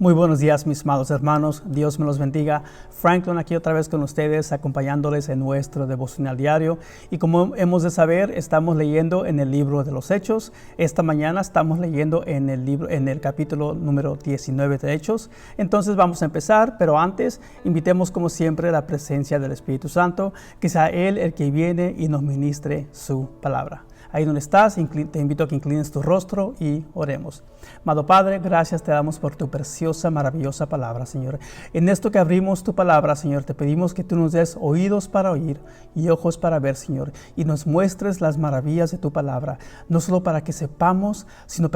Muy buenos días, mis amados hermanos. Dios me los bendiga. Franklin aquí otra vez con ustedes, acompañándoles en nuestro devocional diario. Y como hemos de saber, estamos leyendo en el libro de los Hechos. Esta mañana estamos leyendo en el capítulo número 19 de Hechos. Entonces vamos a empezar, pero antes invitemos como siempre la presencia del Espíritu Santo, que sea Él el que viene y nos ministre su palabra. Ahí donde estás, te invito a que inclines tu rostro y oremos. Amado Padre, gracias te damos por tu preciosa, maravillosa palabra, Señor. En esto que abrimos tu palabra, Señor, te pedimos que tú nos des oídos para oír y ojos para ver, Señor, y nos muestres las maravillas de tu palabra, no solo para que sepamos, sino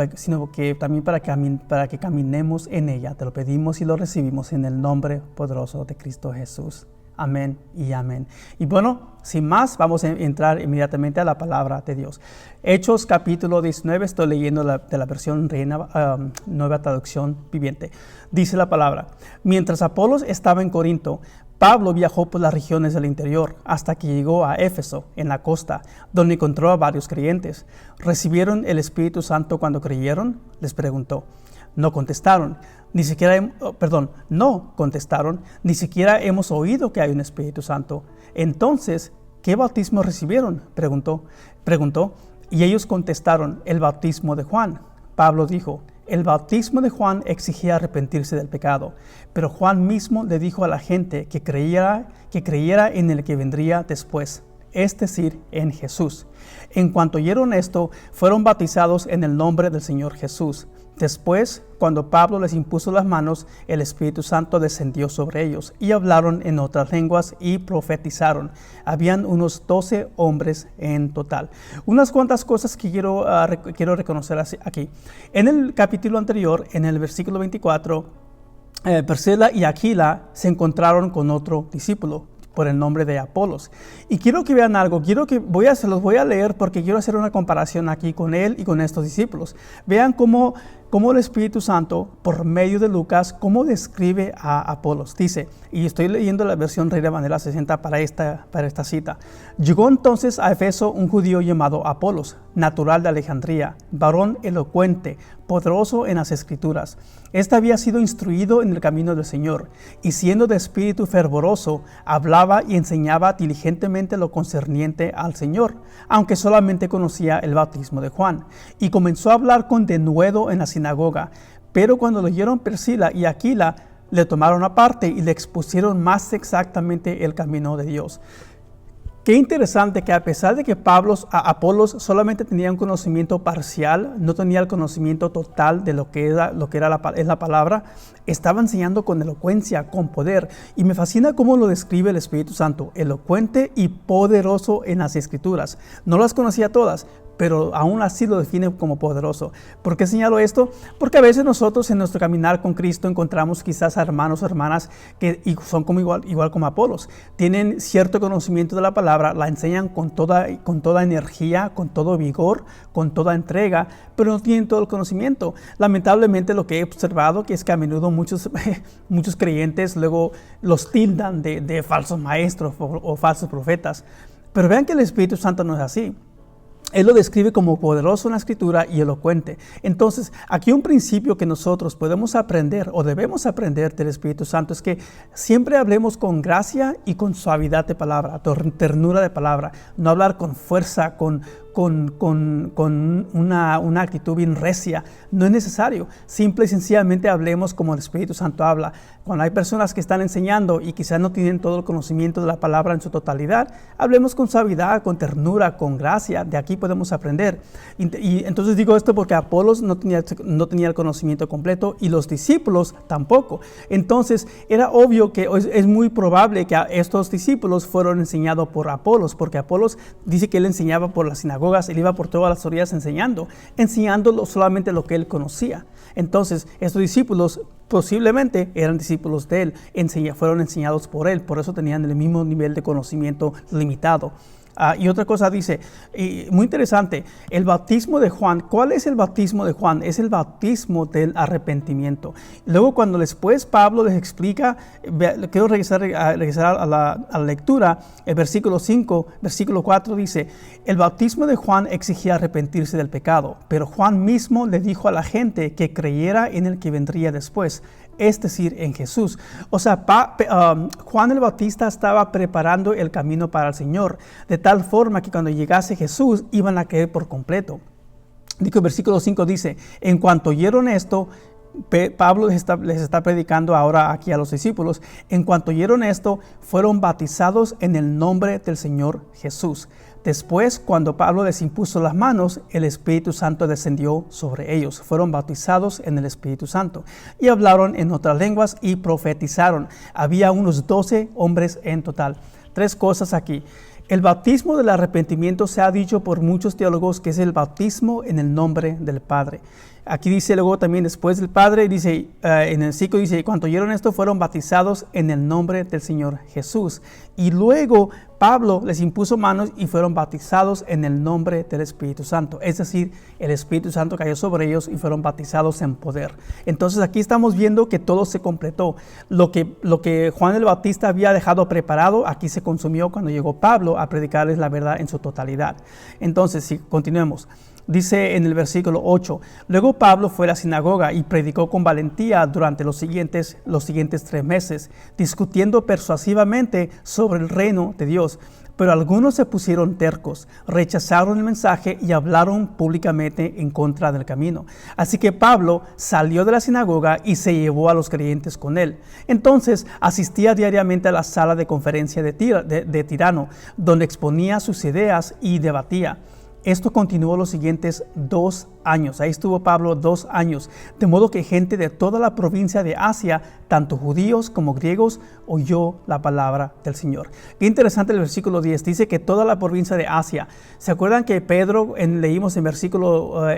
que también para que caminemos en ella. Te lo pedimos y lo recibimos en el nombre poderoso de Cristo Jesús. Amén y amén. Y bueno, sin más, vamos a entrar inmediatamente a la palabra de Dios. Hechos capítulo 19, estoy leyendo de la versión Nueva Traducción Viviente. Dice la palabra: mientras Apolos estaba en Corinto, Pablo viajó por las regiones del interior hasta que llegó a Éfeso, en la costa, donde encontró a varios creyentes. ¿Recibieron el Espíritu Santo cuando creyeron?, les preguntó. No contestaron, ni siquiera hemos oído que hay un Espíritu Santo. Entonces, ¿qué bautismo recibieron?, preguntó. Y ellos contestaron: el bautismo de Juan. Pablo dijo: el bautismo de Juan exigía arrepentirse del pecado, pero Juan mismo le dijo a la gente que creyera en el que vendría después, es decir, en Jesús. En cuanto oyeron esto, fueron bautizados en el nombre del Señor Jesús. Después, cuando Pablo les impuso las manos, el Espíritu Santo descendió sobre ellos y hablaron en otras lenguas y profetizaron. Habían unos 12 hombres en total. Unas cuantas cosas que quiero reconocer aquí. En el capítulo anterior, en el versículo 24, Priscila y Aquila se encontraron con otro discípulo por el nombre de Apolos. Y quiero que vean algo, se los voy a leer porque quiero hacer una comparación aquí con él y con estos discípulos. Vean cómo el Espíritu Santo, por medio de Lucas, cómo describe a Apolos. Dice, y estoy leyendo la versión Reina Valera 60 para esta cita: llegó entonces a Efeso un judío llamado Apolos, natural de Alejandría, varón elocuente, poderoso en las Escrituras. Este había sido instruido en el camino del Señor, y siendo de espíritu fervoroso, hablaba y enseñaba diligentemente lo concerniente al Señor, aunque solamente conocía el bautismo de Juan. Y comenzó a hablar con denuedo en la sinagoga. Pero cuando lo oyeron Priscila y Aquila, le tomaron aparte y le expusieron más exactamente el camino de Dios. Qué interesante que a pesar de que Apolos solamente tenía un conocimiento parcial, no tenía el conocimiento total de lo que era la palabra, estaba enseñando con elocuencia, con poder. Y me fascina cómo lo describe el Espíritu Santo: elocuente y poderoso en las Escrituras. No las conocía todas, pero aún así lo define como poderoso. ¿Por qué señalo esto? Porque a veces nosotros en nuestro caminar con Cristo encontramos quizás a hermanos o hermanas que son igual como Apolos. Tienen cierto conocimiento de la palabra, la enseñan con toda energía, con todo vigor, con toda entrega, pero no tienen todo el conocimiento. Lamentablemente lo que he observado es que a menudo muchos creyentes luego los tildan de falsos maestros o falsos profetas. Pero vean que el Espíritu Santo no es así. Él lo describe como poderoso en la Escritura y elocuente. Entonces, aquí un principio que nosotros podemos aprender o debemos aprender del Espíritu Santo es que siempre hablemos con gracia y con suavidad de palabra, ternura de palabra. No hablar con fuerza, con una actitud bien recia. No es necesario. Simple y sencillamente hablemos como el Espíritu Santo habla. Cuando hay personas que están enseñando y quizás no tienen todo el conocimiento de la palabra en su totalidad, hablemos con suavidad, con ternura, con gracia. De aquí podemos aprender. Y entonces digo esto porque Apolos no tenía el conocimiento completo y los discípulos tampoco. Entonces era obvio que es muy probable que estos discípulos fueron enseñados por Apolos, porque Apolos dice que él enseñaba por la sinagoga. Él iba por todas las orillas enseñando solamente lo que él conocía. Entonces, estos discípulos posiblemente eran discípulos de él, fueron enseñados por él, por eso tenían el mismo nivel de conocimiento limitado. Y otra cosa dice, muy interesante, el bautismo de Juan. ¿Cuál es el bautismo de Juan? Es el bautismo del arrepentimiento. Luego cuando después Pablo les explica, quiero regresar a la lectura, el versículo 4 dice, el bautismo de Juan exigía arrepentirse del pecado, pero Juan mismo le dijo a la gente que creyera en el que vendría después, es decir, en Jesús. O sea, Juan el Bautista estaba preparando el camino para el Señor, de tal forma que cuando llegase Jesús iban a creer por completo. Digo, el versículo 5 dice, en cuanto oyeron esto, Pablo les está predicando ahora aquí a los discípulos, en cuanto oyeron esto, fueron bautizados en el nombre del Señor Jesús. Después, cuando Pablo les impuso las manos, el Espíritu Santo descendió sobre ellos. Fueron bautizados en el Espíritu Santo y hablaron en otras lenguas y profetizaron. Había unos 12 hombres en total. 3 cosas aquí. El bautismo del arrepentimiento se ha dicho por muchos teólogos que es el bautismo en el nombre del Padre. Aquí dice luego también después del Padre, dice en el 5 dice, cuando oyeron esto fueron bautizados en el nombre del Señor Jesús. Y luego Pablo les impuso manos y fueron bautizados en el nombre del Espíritu Santo. Es decir, el Espíritu Santo cayó sobre ellos y fueron bautizados en poder. Entonces aquí estamos viendo que todo se completó. Lo que Juan el Bautista había dejado preparado, aquí se consumió cuando llegó Pablo a predicarles la verdad en su totalidad. Entonces, si continuemos. Dice en el versículo 8, luego Pablo fue a la sinagoga y predicó con valentía durante los siguientes 3 meses, discutiendo persuasivamente sobre el reino de Dios. Pero algunos se pusieron tercos, rechazaron el mensaje y hablaron públicamente en contra del camino. Así que Pablo salió de la sinagoga y se llevó a los creyentes con él. Entonces asistía diariamente a la sala de conferencia de Tirano, donde exponía sus ideas y debatía. Esto continuó los siguientes 2 años. Ahí estuvo Pablo 2 años. De modo que gente de toda la provincia de Asia, tanto judíos como griegos, oyó la palabra del Señor. Qué interesante el versículo 10. Dice que toda la provincia de Asia. ¿Se acuerdan que Pedro, leímos en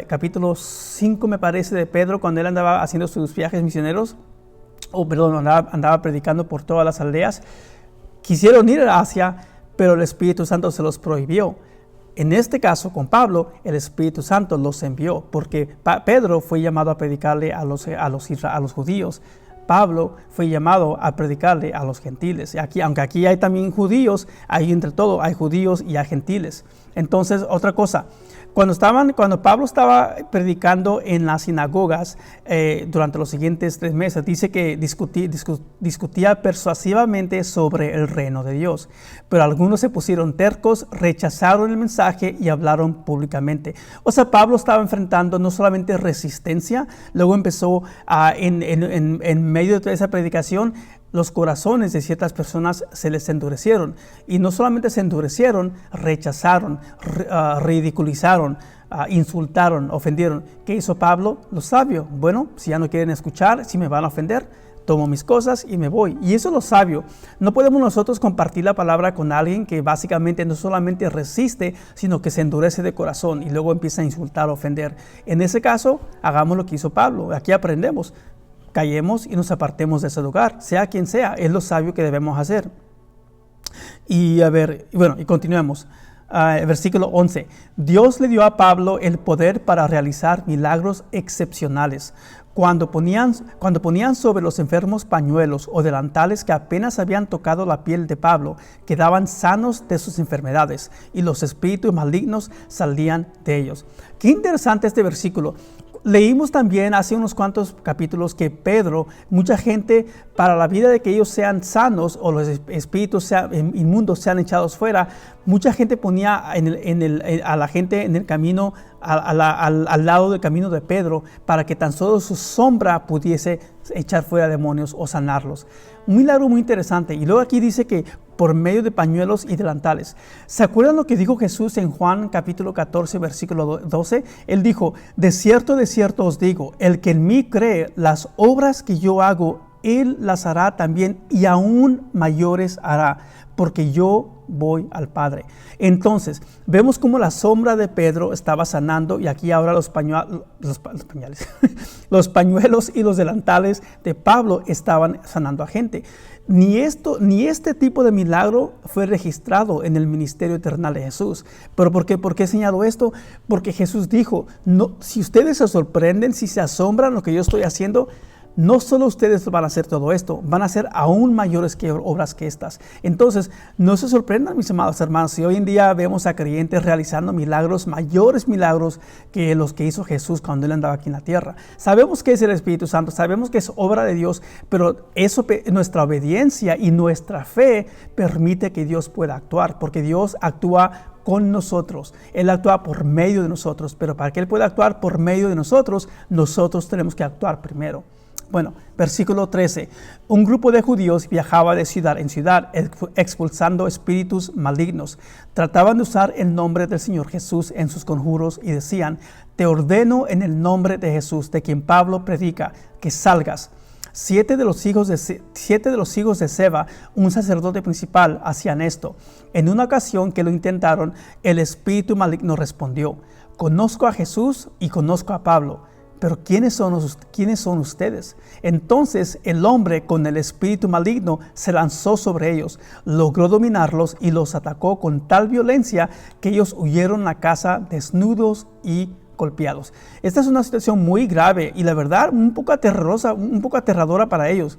capítulo 5 me parece de Pedro, cuando él andaba haciendo sus viajes misioneros? Andaba predicando por todas las aldeas. Quisieron ir a Asia, pero el Espíritu Santo se los prohibió. En este caso, con Pablo, el Espíritu Santo los envió, porque Pedro fue llamado a predicarle a los judíos. Pablo fue llamado a predicarle a los gentiles. Aunque aquí hay también judíos, hay entre todo, hay judíos y hay gentiles. Entonces, otra cosa. Cuando Pablo estaba predicando en las sinagogas durante los siguientes 3 meses, dice que discutía persuasivamente sobre el reino de Dios. Pero algunos se pusieron tercos, rechazaron el mensaje y hablaron públicamente. O sea, Pablo estaba enfrentando no solamente resistencia, luego empezó en medio de toda esa predicación, los corazones de ciertas personas se les endurecieron. Y no solamente se endurecieron, rechazaron, ridiculizaron, insultaron, ofendieron. ¿Qué hizo Pablo? Lo sabio. Bueno, si ya no quieren escuchar, si me van a ofender, tomo mis cosas y me voy. Y eso es lo sabio. No podemos nosotros compartir la palabra con alguien que básicamente no solamente resiste, sino que se endurece de corazón y luego empieza a insultar, ofender. En ese caso, hagamos lo que hizo Pablo. Aquí aprendemos. Callemos y nos apartemos de ese lugar, sea quien sea, es lo sabio que debemos hacer. Y continuemos. Versículo 11. Dios le dio a Pablo el poder para realizar milagros excepcionales. Cuando ponían sobre los enfermos pañuelos o delantales que apenas habían tocado la piel de Pablo, quedaban sanos de sus enfermedades y los espíritus malignos salían de ellos. Qué interesante este versículo. Leímos también hace unos cuantos capítulos que Pedro, mucha gente, para la vida de que ellos sean sanos o los espíritus inmundos sean echados fuera, mucha gente ponía a la gente en el camino, al lado del camino de Pedro, para que tan solo su sombra pudiese echar fuera demonios o sanarlos. Un milagro muy interesante. Y luego aquí dice que por medio de pañuelos y delantales. ¿Se acuerdan lo que dijo Jesús en Juan capítulo 14, versículo 12? Él dijo, de cierto os digo, el que en mí cree, las obras que yo hago, él las hará también y aún mayores hará, porque yo voy al Padre. Entonces, vemos cómo la sombra de Pedro estaba sanando y aquí ahora los pañuelos y los delantales de Pablo estaban sanando a gente. Ni este tipo de milagro fue registrado en el ministerio eterno de Jesús. ¿Pero por qué? ¿Por qué he señalado esto? Porque Jesús dijo, no, si ustedes se sorprenden, si se asombran lo que yo estoy haciendo, no solo ustedes van a hacer todo esto, van a hacer aún mayores obras que estas. Entonces, no se sorprendan, mis amados hermanos, si hoy en día vemos a creyentes realizando milagros, mayores milagros que los que hizo Jesús cuando Él andaba aquí en la tierra. Sabemos que es el Espíritu Santo, sabemos que es obra de Dios, pero eso, nuestra obediencia y nuestra fe permite que Dios pueda actuar, porque Dios actúa con nosotros. Él actúa por medio de nosotros, pero para que Él pueda actuar por medio de nosotros, nosotros tenemos que actuar primero. Bueno, versículo 13. Un grupo de judíos viajaba de ciudad en ciudad, expulsando espíritus malignos. Trataban de usar el nombre del Señor Jesús en sus conjuros y decían: te ordeno en el nombre de Jesús, de quien Pablo predica, que salgas. 7 de los hijos de Seba, un sacerdote principal, hacían esto. En una ocasión que lo intentaron, el espíritu maligno respondió: conozco a Jesús y conozco a Pablo, pero ¿quiénes son ustedes? Entonces el hombre con el espíritu maligno se lanzó sobre ellos, logró dominarlos y los atacó con tal violencia que ellos huyeron a la casa desnudos y golpeados. Esta es una situación muy grave y la verdad un poco aterradora para ellos.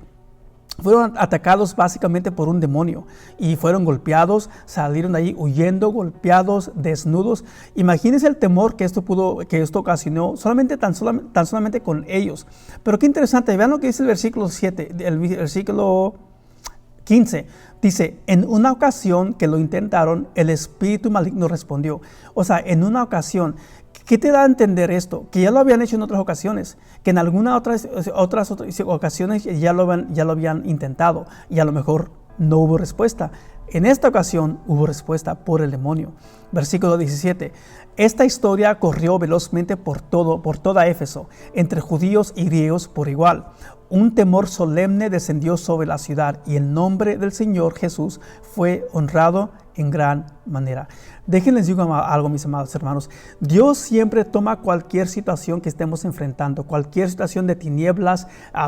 Fueron atacados básicamente por un demonio y fueron golpeados, salieron de allí huyendo, golpeados, desnudos. Imagínense el temor que esto ocasionó tan solamente con ellos. Pero qué interesante, vean lo que dice el versículo 7, el versículo 15. Dice: en una ocasión que lo intentaron, el espíritu maligno respondió. O sea, en una ocasión. ¿Qué te da a entender esto? Que ya lo habían hecho en otras ocasiones, que en algunas otras ocasiones ya lo habían intentado y a lo mejor no hubo respuesta. En esta ocasión hubo respuesta por el demonio. Versículo 17. Esta historia corrió velozmente por toda Éfeso, entre judíos y griegos por igual. Un temor solemne descendió sobre la ciudad y el nombre del Señor Jesús fue honrado en gran manera. Déjenles digo algo, mis amados hermanos. Dios siempre toma cualquier situación que estemos enfrentando, cualquier situación de tinieblas,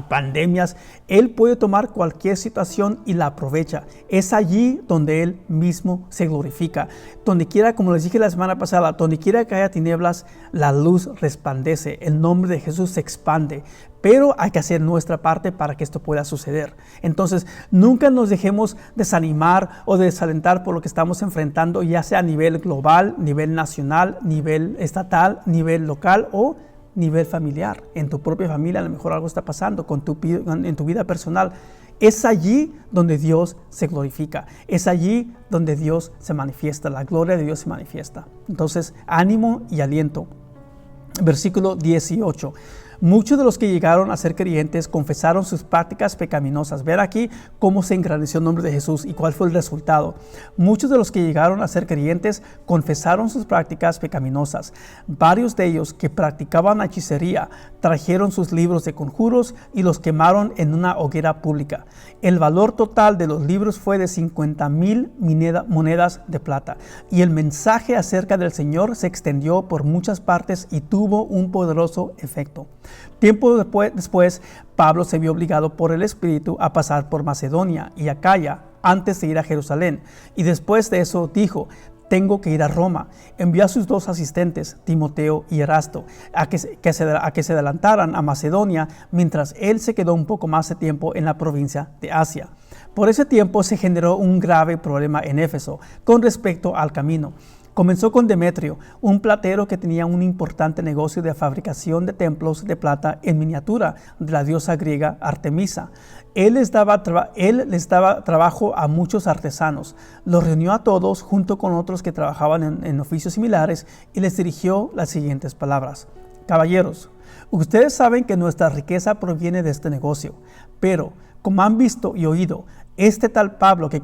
pandemias. Él puede tomar cualquier situación y la aprovecha. Es allí donde Él mismo se glorifica. Donde quiera, como les dije la semana pasada, donde quiera que haya tinieblas, la luz resplandece. El nombre de Jesús se expande. Pero hay que hacer nuestra parte para que esto pueda suceder. Entonces, nunca nos dejemos desanimar o desalentar por lo que estamos enfrentando, ya sea a nivel global, nivel nacional, nivel estatal, nivel local o nivel familiar. En tu propia familia a lo mejor algo está pasando en tu vida personal. Es allí donde Dios se glorifica. Es allí donde Dios se manifiesta. La gloria de Dios se manifiesta. Entonces, ánimo y aliento. Versículo 18. Muchos de los que llegaron a ser creyentes confesaron sus prácticas pecaminosas. Ver aquí cómo se engrandeció el nombre de Jesús y cuál fue el resultado. Muchos de los que llegaron a ser creyentes confesaron sus prácticas pecaminosas. Varios de ellos que practicaban hechicería trajeron sus libros de conjuros y los quemaron en una hoguera pública. El valor total de los libros fue de 50,000 monedas de plata. Y el mensaje acerca del Señor se extendió por muchas partes y tuvo un poderoso efecto. Tiempo después, Pablo se vio obligado por el Espíritu a pasar por Macedonia y Acaya antes de ir a Jerusalén. Y después de eso dijo: tengo que ir a Roma. Envió a sus 2 asistentes, Timoteo y Erasto, a que se adelantaran a Macedonia, mientras él se quedó un poco más de tiempo en la provincia de Asia. Por ese tiempo se generó un grave problema en Éfeso con respecto al camino. Comenzó con Demetrio, un platero que tenía un importante negocio de fabricación de templos de plata en miniatura de la diosa griega Artemisa. Él les daba trabajo a muchos artesanos. Los reunió a todos junto con otros que trabajaban en oficios similares y les dirigió las siguientes palabras: caballeros, ustedes saben que nuestra riqueza proviene de este negocio, pero como han visto y oído, este tal Pablo que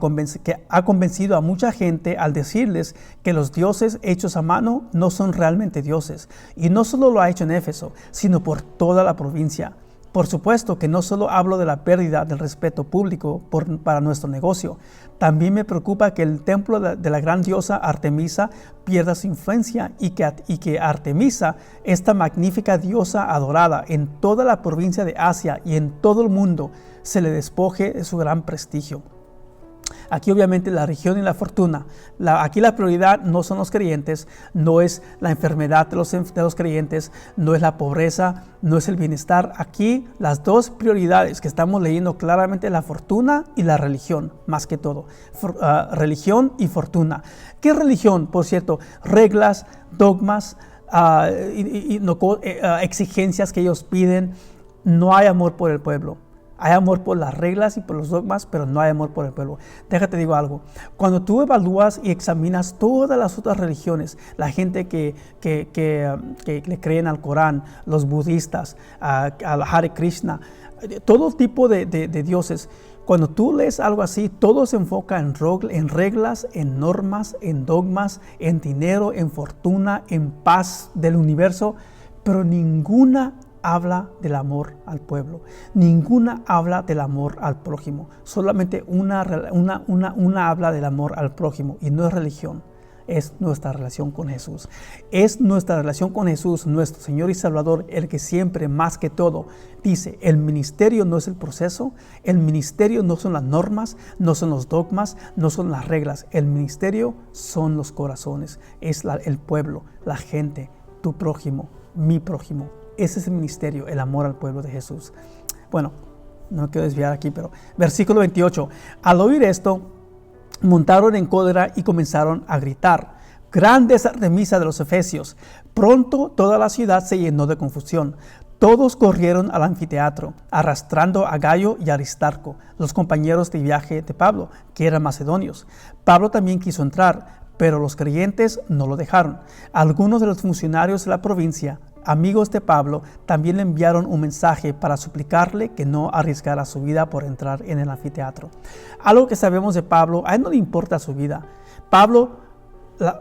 ha convencido a mucha gente al decirles que los dioses hechos a mano no son realmente dioses. Y no solo lo ha hecho en Éfeso, sino por toda la provincia. Por supuesto que no solo hablo de la pérdida del respeto público para nuestro negocio. También me preocupa que el templo de la gran diosa Artemisa pierda su influencia y que Artemisa, esta magnífica diosa adorada en toda la provincia de Asia y en todo el mundo, se le despoje de su gran prestigio. Aquí obviamente la religión y la fortuna. Aquí la prioridad no son los creyentes, no es la enfermedad de los creyentes, no es la pobreza, no es el bienestar. Aquí las dos prioridades que estamos leyendo claramente, la fortuna y la religión, más que todo. Religión y fortuna. ¿Qué religión? Por cierto, reglas, dogmas, exigencias que ellos piden. No hay amor por el pueblo. Hay amor por las reglas y por los dogmas, pero no hay amor por el pueblo. Déjate digo algo. Cuando tú evalúas y examinas todas las otras religiones, la gente que le creen al Corán, los budistas, al Hare Krishna, todo tipo de dioses, cuando tú lees algo así, todo se enfoca en reglas, en normas, en dogmas, en dinero, en fortuna, en paz del universo, pero ninguna habla del amor al pueblo, ninguna habla del amor al prójimo, solamente una habla del amor al prójimo, y no es religión, es nuestra relación con Jesús. Es nuestra relación con Jesús, nuestro Señor y Salvador, el que siempre, más que todo, dice: el ministerio no es el proceso, el ministerio no son las normas, no son los dogmas, no son las reglas, el ministerio son los corazones, es el pueblo, la gente, tu prójimo, mi prójimo. Ese es el ministerio, el amor al pueblo de Jesús. Bueno, no me quiero desviar aquí, pero versículo 28. Al oír esto, montaron en cólera y comenzaron a gritar: ¡Grande es Artemisa de los Efesios! Pronto toda la ciudad se llenó de confusión. Todos corrieron al anfiteatro, arrastrando a Gayo y Aristarco, los compañeros de viaje de Pablo, que eran macedonios. Pablo también quiso entrar, pero los creyentes no lo dejaron. Algunos de los funcionarios de la provincia, amigos de Pablo, también le enviaron un mensaje para suplicarle que no arriesgara su vida por entrar en el anfiteatro. Algo que sabemos de Pablo: a él no le importa su vida. Pablo,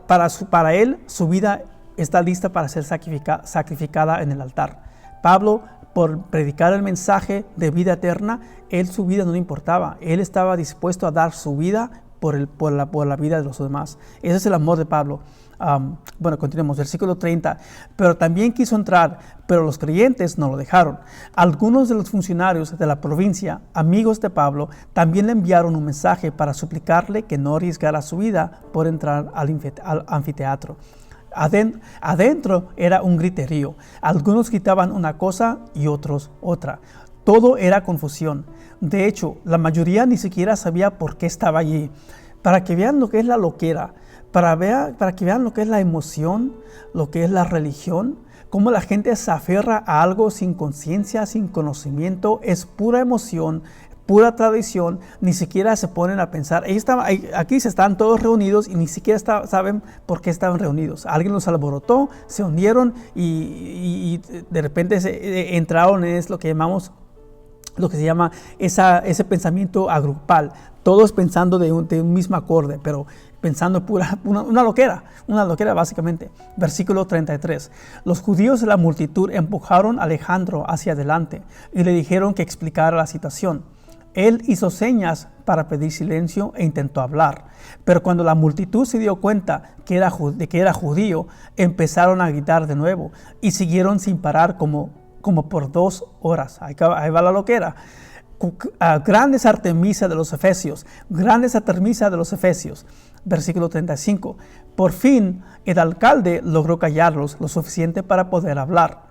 para él, su vida está lista para ser sacrificada en el altar. Pablo, por predicar el mensaje de vida eterna, su vida no le importaba. Él estaba dispuesto a dar su vida por la vida de los demás. Ese es el amor de Pablo. Bueno, continuemos. Versículo 30. Pero también quiso entrar, pero los creyentes no lo dejaron. Algunos de los funcionarios de la provincia, amigos de Pablo, también le enviaron un mensaje para suplicarle que no arriesgara su vida por entrar al anfiteatro. Adentro era un griterío. Algunos gritaban una cosa y otros otra. Todo era confusión. De hecho, la mayoría ni siquiera sabía por qué estaba allí. Para que vean lo que es la loquera, para que vean lo que es la emoción, lo que es la religión, cómo la gente se aferra a algo sin conciencia, sin conocimiento, es pura emoción, pura tradición, ni siquiera se ponen a pensar. Aquí se están todos reunidos y ni siquiera saben por qué estaban reunidos. Alguien los alborotó, se unieron y de repente entraron en lo que se llama ese pensamiento agrupal, todos pensando de un mismo acorde, pero pensando una loquera básicamente. Versículo 33. Los judíos de la multitud empujaron a Alejandro hacia adelante y le dijeron que explicara la situación. Él hizo señas para pedir silencio e intentó hablar, pero cuando la multitud se dio cuenta de que era judío, empezaron a gritar de nuevo y siguieron sin parar como por 2 horas. Ahí va la loquera. Grande es Artemisa de los Efesios, grande es Artemisa de los Efesios. Versículo 35. Por fin el alcalde logró callarlos lo suficiente para poder hablar.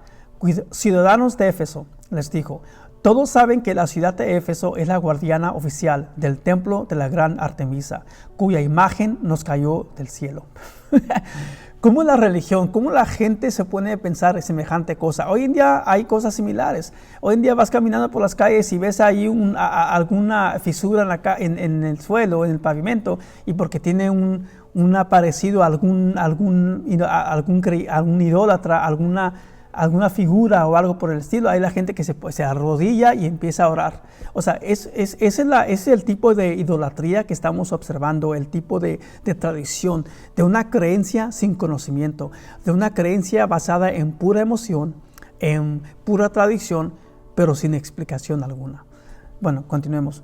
Ciudadanos de Éfeso, les dijo: todos saben que la ciudad de Éfeso es la guardiana oficial del templo de la gran Artemisa, cuya imagen nos cayó del cielo. ¿Cómo la religión, cómo la gente se pone a pensar en semejante cosa? Hoy en día hay cosas similares. Hoy en día vas caminando por las calles y ves ahí alguna fisura en el suelo, en el pavimento, y porque tiene un parecido a algún idólatra, alguna figura o algo por el estilo, hay la gente que se arrodilla y empieza a orar. O sea, ese es el tipo de idolatría que estamos observando, el tipo de tradición, de una creencia sin conocimiento, de una creencia basada en pura emoción, en pura tradición, pero sin explicación alguna. Bueno, continuemos.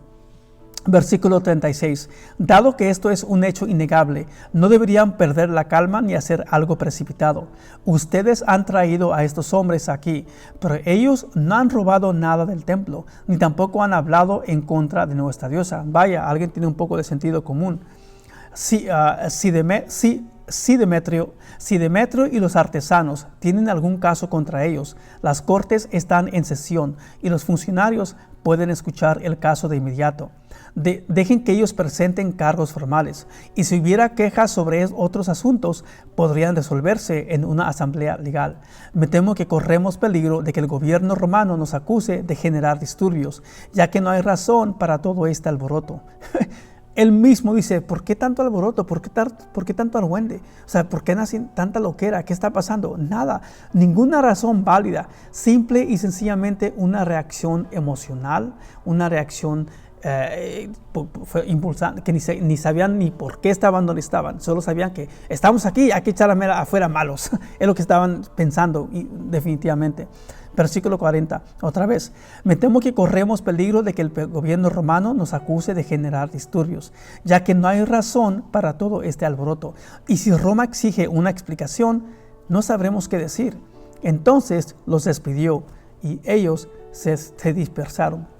Versículo 36. Dado que esto es un hecho innegable, no deberían perder la calma ni hacer algo precipitado. Ustedes han traído a estos hombres aquí, pero ellos no han robado nada del templo, ni tampoco han hablado en contra de nuestra diosa. Vaya, alguien tiene un poco de sentido común. Si Demetrio y los artesanos tienen algún caso contra ellos, las cortes están en sesión y los funcionarios pueden escuchar el caso de inmediato. Dejen que ellos presenten cargos formales, y si hubiera quejas sobre otros asuntos, podrían resolverse en una asamblea legal. Me temo que corremos peligro de que el gobierno romano nos acuse de generar disturbios, ya que no hay razón para todo este alboroto. Él mismo dice, ¿por qué tanto alboroto? ¿Por qué tanto argüende? O sea, ¿por qué nace tanta loquera? ¿Qué está pasando? Nada, ninguna razón válida. Simple y sencillamente una reacción emocional, una reacción impulsante, que ni sabían ni por qué estaban donde estaban. Solo sabían que estamos aquí, hay que echar afuera malos. Es lo que estaban pensando, definitivamente. Versículo 40, otra vez. Me temo que corremos peligro de que el gobierno romano nos acuse de generar disturbios, ya que no hay razón para todo este alboroto. Y si Roma exige una explicación, no sabremos qué decir. Entonces los despidió y ellos se dispersaron.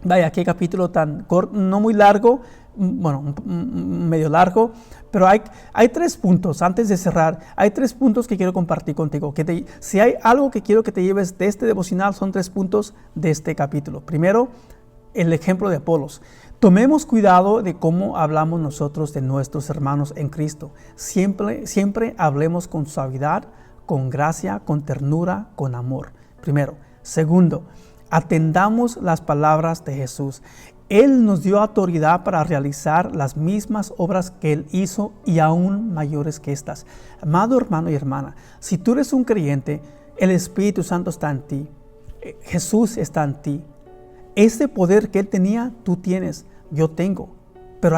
Vaya, qué capítulo tan corto, no muy largo, bueno, medio largo, pero hay 3 puntos. Antes de cerrar, hay 3 puntos que quiero compartir contigo. Si hay algo que quiero que te lleves de este devocional, son 3 puntos de este capítulo. Primero, el ejemplo de Apolos. Tomemos cuidado de cómo hablamos nosotros de nuestros hermanos en Cristo. Siempre hablemos con suavidad, con gracia, con ternura, con amor. Primero. Segundo, atendamos las palabras de Jesús. Él nos dio autoridad para realizar las mismas obras que Él hizo y aún mayores que estas. Amado hermano y hermana, si tú eres un creyente, el Espíritu Santo está en ti. Jesús está en ti. Ese poder que Él tenía, tú tienes, yo tengo. Pero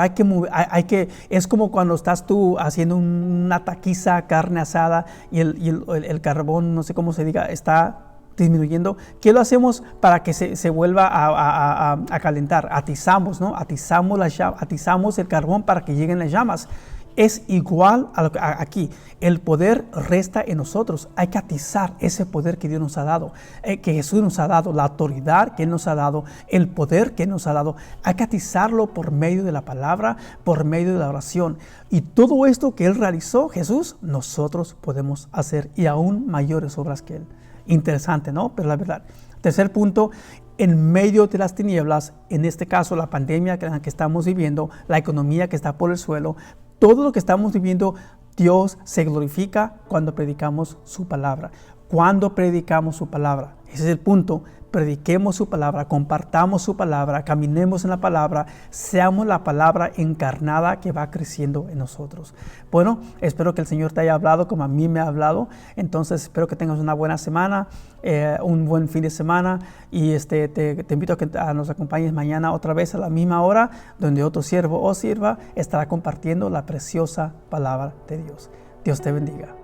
es como cuando estás tú haciendo una taquiza, carne asada y el carbón, no sé cómo se diga, está disminuyendo. ¿Qué lo hacemos para que se vuelva a calentar? Atizamos, ¿no? Atizamos el carbón para que lleguen las llamas. Es igual aquí. El poder resta en nosotros. Hay que atizar ese poder que Dios nos ha dado, que Jesús nos ha dado, la autoridad que Él nos ha dado, el poder que Él nos ha dado. Hay que atizarlo por medio de la palabra, por medio de la oración. Y todo esto que Él realizó, Jesús, nosotros podemos hacer y aún mayores obras que Él. Interesante, ¿no? Pero la verdad. Tercer punto, en medio de las tinieblas, en este caso la pandemia en la que estamos viviendo, la economía que está por el suelo, todo lo que estamos viviendo, Dios se glorifica cuando predicamos su palabra. Cuando predicamos su palabra. Ese es el punto. Prediquemos su palabra, compartamos su palabra, caminemos en la palabra, seamos la palabra encarnada que va creciendo en nosotros. Bueno, espero que el Señor te haya hablado como a mí me ha hablado. Entonces espero que tengas una buena semana, un buen fin de semana, y te invito a que nos acompañes mañana otra vez a la misma hora, donde otro siervo o sierva estará compartiendo la preciosa palabra de Dios. Dios te bendiga.